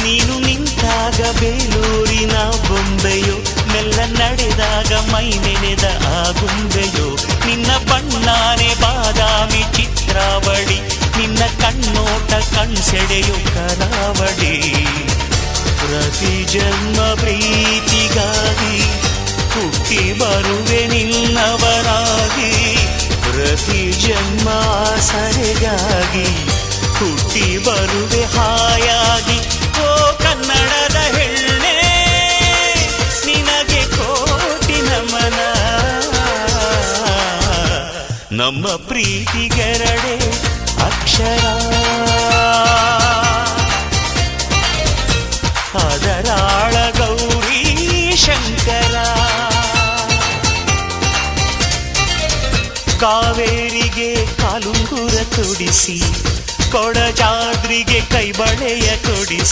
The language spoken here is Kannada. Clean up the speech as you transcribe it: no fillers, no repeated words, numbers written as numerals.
ನೀನು ನಿಂತಾಗ ಬೇಲೂರಿನ ಬೊಂಬೆಯೋ, ಮೆಲ್ಲ ನಡೆದಾಗ ಮೈ ನೆನೆದ ಆ ಗುಂಬೆಯೋ. ನಿನ್ನ ಬಣ್ಣಾನೆ ಬಾದಾಮಿ ಚಿತ್ರಾವಳಿ, ನಿನ್ನ ಕಣ್ಣೋಟ ಕಣ್ಸೆಡೆಯೋ ಕರಾವಳಿ. ಪ್ರತಿ ಜನ್ಮ ಪ್ರೀತಿಗಾಗಿ ಹುಟ್ಟಿ ಬರುವೆ ನಿನ್ನವರಾಗಿ, ಪ್ರತಿ ಜನ್ಮ ಆಸರೆಗಾಗಿ ಹುಟ್ಟಿ ಬರುವೆ ಹಾಯಾಗಿ. ಓ ಕನ್ನಡದ ಹೆಣ್ಣೆ ನಿನಗೆ ಕೋಟಿ ನಮನ, ನಮ್ಮ ಪ್ರೀತಿಗೆರಡೆ ಅಕ್ಷರ, ಅದರಾಳ ಗೌರಿ ಶಂಕರ. ಕಾವೇರಿಗೆ ಕಾಲುಂಗುರ ತೊಡಿಸಿ, ಕೊಡಜಾದ್ರಿಗೆ ಕೈಬಳೆಯ ಕೊಡಿಸಿ,